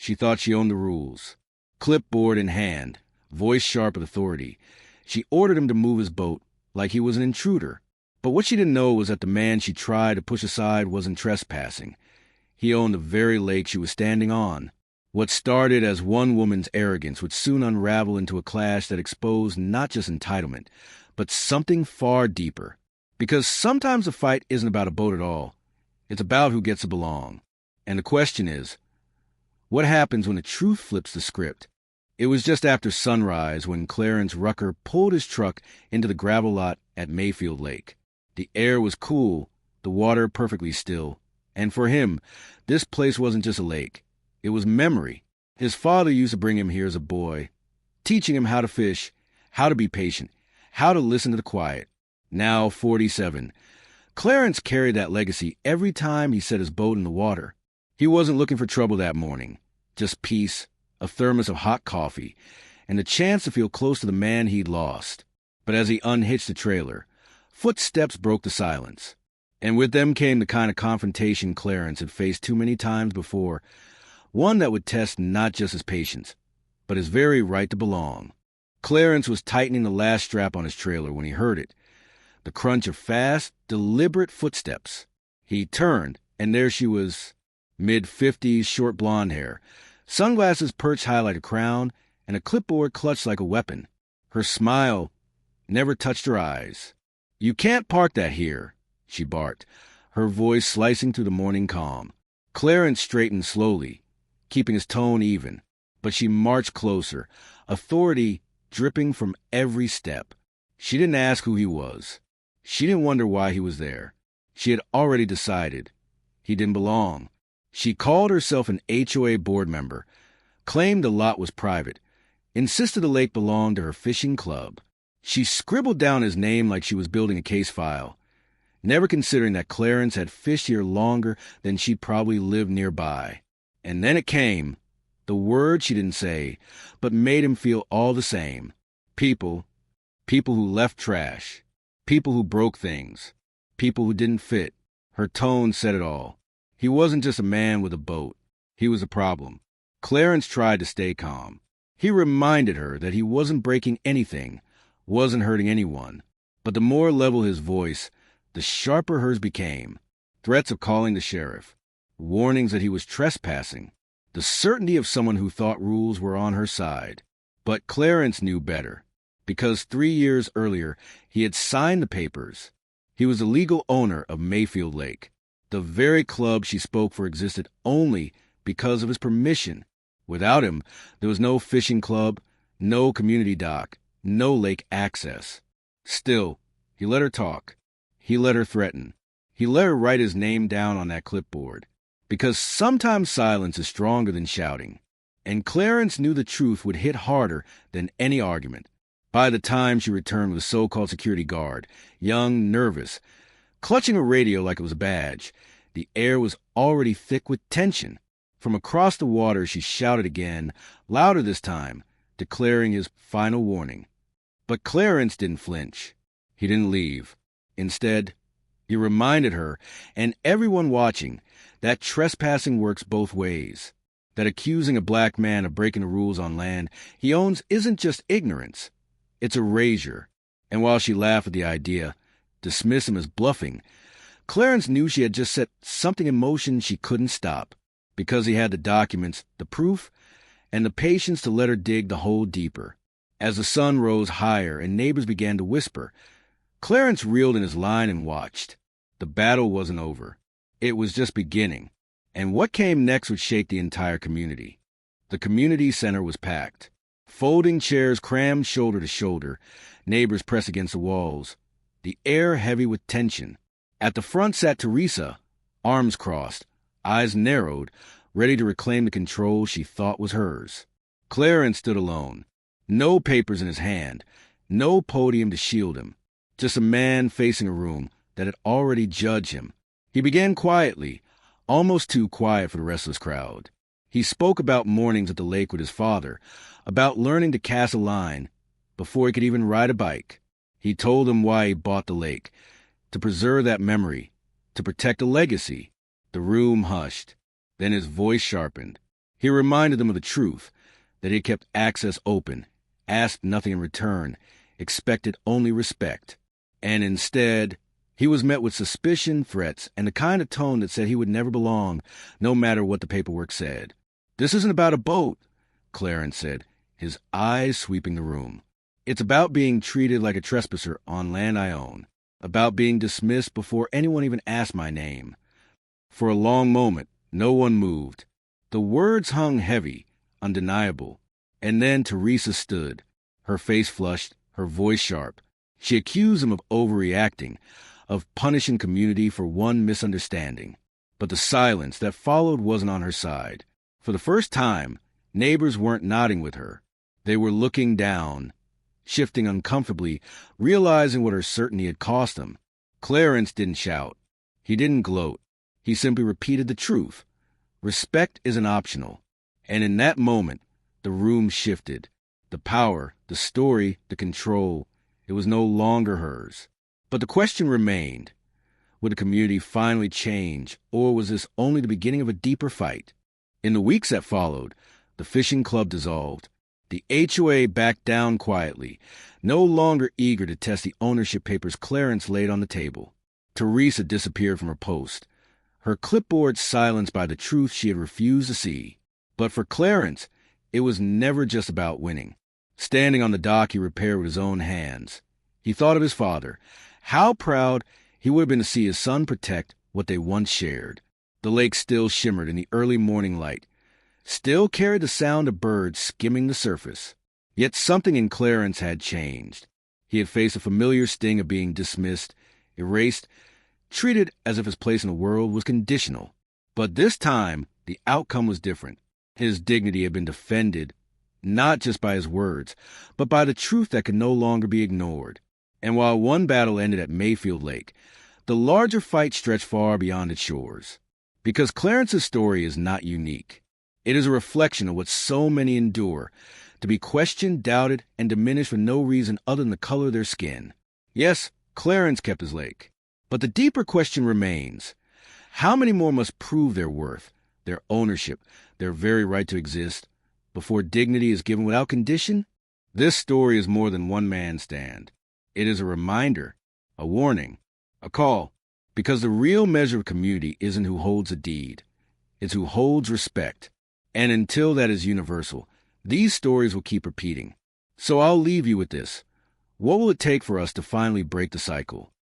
She thought she owned the rules. Clipboard in hand, voice sharp with authority, she ordered him to move his boat like he was an intruder. But what she didn't know was that the man she tried to push aside wasn't trespassing. He owned the very lake she was standing on. What started as one woman's arrogance would soon unravel into a clash that exposed not just entitlement, but something far deeper. Because sometimes the fight isn't about a boat at all. It's about who gets to belong. And the question is, what happens when the truth flips the script? It was just after sunrise when Clarence Rucker pulled his truck into the gravel lot at Mayfield Lake. The air was cool, the water perfectly still. And for him, this place wasn't just a lake. It was memory. His father used to bring him here as a boy, teaching him how to fish, how to be patient, how to listen to the quiet. Now 47. Clarence carried that legacy every time he set his boat in the water. He wasn't looking for trouble that morning, just peace, a thermos of hot coffee, and the chance to feel close to the man he'd lost. But as he unhitched the trailer, footsteps broke the silence. And with them came the kind of confrontation Clarence had faced too many times before, one that would test not just his patience, but his very right to belong. Clarence was tightening the last strap on his trailer when he heard it, the crunch of fast, deliberate footsteps. He turned, and there she was, mid-50s, short blonde hair, sunglasses perched high like a crown, and a clipboard clutched like a weapon. Her smile never touched her eyes. "You can't park that here," she barked, her voice slicing through the morning calm. Clarence straightened slowly, keeping his tone even, but she marched closer, authority dripping from every step. She didn't ask who he was. She didn't wonder why he was there. She had already decided he didn't belong. She called herself an HOA board member, claimed the lot was private, insisted the lake belonged to her fishing club. She scribbled down his name like she was building a case file, never considering that Clarence had fished here longer than she probably lived nearby. And then it came, the word she didn't say, but made him feel all the same. People who left trash, people who broke things, people who didn't fit. Her tone said it all. He wasn't just a man with a boat. He was a problem. Clarence tried to stay calm. He reminded her that he wasn't breaking anything, wasn't hurting anyone. But the more level his voice, the sharper hers became. Threats of calling the sheriff, warnings that he was trespassing, the certainty of someone who thought rules were on her side. But Clarence knew better, because 3 years earlier he had signed the papers. He was the legal owner of Mayfield Lake. The very club she spoke for existed only because of his permission. Without him, there was no fishing club, no community dock, no lake access. Still, he let her talk. He let her threaten. He let her write his name down on that clipboard. Because sometimes silence is stronger than shouting. And Clarence knew the truth would hit harder than any argument. By the time she returned with a so-called security guard, young, nervous, clutching a radio like it was a badge, the air was already thick with tension. From across the water she shouted again, louder this time, declaring his final warning. But Clarence didn't flinch. He didn't leave. Instead, he reminded her, and everyone watching, that trespassing works both ways. That accusing a black man of breaking the rules on land he owns isn't just ignorance. It's erasure. And while she laughed at the idea, dismissed him as bluffing, Clarence knew she had just set something in motion she couldn't stop, because he had the documents, the proof, and the patience to let her dig the hole deeper. As the sun rose higher and neighbors began to whisper, Clarence reeled in his line and watched. The battle wasn't over. It was just beginning. And what came next would shake the entire community. The community center was packed. Folding chairs crammed shoulder to shoulder, neighbors pressed against the walls, the air heavy with tension. At the front sat Teresa, arms crossed, eyes narrowed, ready to reclaim the control she thought was hers. Clarence stood alone, no papers in his hand, no podium to shield him, just a man facing a room that had already judged him. He began quietly, almost too quiet for the restless crowd. He spoke about mornings at the lake with his father, about learning to cast a line before he could even ride a bike. He told him why he bought the lake, to preserve that memory, to protect a legacy. The room hushed. Then his voice sharpened. He reminded them of the truth, that he had kept access open, asked nothing in return, expected only respect. And instead, he was met with suspicion, threats, and the kind of tone that said he would never belong, no matter what the paperwork said. "This isn't about a boat," Clarence said, his eyes sweeping the room. "It's about being treated like a trespasser on land I own, about being dismissed before anyone even asked my name." For a long moment, no one moved. The words hung heavy, undeniable. And then Teresa stood, her face flushed, her voice sharp. She accused him of overreacting, of punishing community for one misunderstanding. But the silence that followed wasn't on her side. For the first time, neighbors weren't nodding with her. They were looking down, shifting uncomfortably, realizing what her certainty had cost them. Clarence didn't shout. He didn't gloat. He simply repeated the truth. Respect isn't optional. And in that moment, the room shifted. The power, the story, the control, it was no longer hers. But the question remained. Would the community finally change, or was this only the beginning of a deeper fight? In the weeks that followed, the fishing club dissolved. The HOA backed down quietly, no longer eager to test the ownership papers Clarence laid on the table. Teresa disappeared from her post, her clipboard silenced by the truth she had refused to see. But for Clarence, it was never just about winning. Standing on the dock he repaired with his own hands, he thought of his father. How proud he would have been to see his son protect what they once shared. The lake still shimmered in the early morning light, still carried the sound of birds skimming the surface. Yet something in Clarence had changed. He had faced the familiar sting of being dismissed, erased, treated as if his place in the world was conditional. But this time, the outcome was different. His dignity had been defended, not just by his words, but by the truth that could no longer be ignored. And while one battle ended at Mayfield Lake, the larger fight stretched far beyond its shores. Because Clarence's story is not unique. It is a reflection of what so many endure, to be questioned, doubted, and diminished for no reason other than the color of their skin. Yes, Clarence kept his lake. But the deeper question remains. How many more must prove their worth, their ownership, their very right to exist, before dignity is given without condition? This story is more than one man's stand. It is a reminder, a warning, a call. Because the real measure of community isn't who holds a deed. It's who holds respect. And until that is universal, these stories will keep repeating. So I'll leave you with this. What will it take for us to finally break the cycle?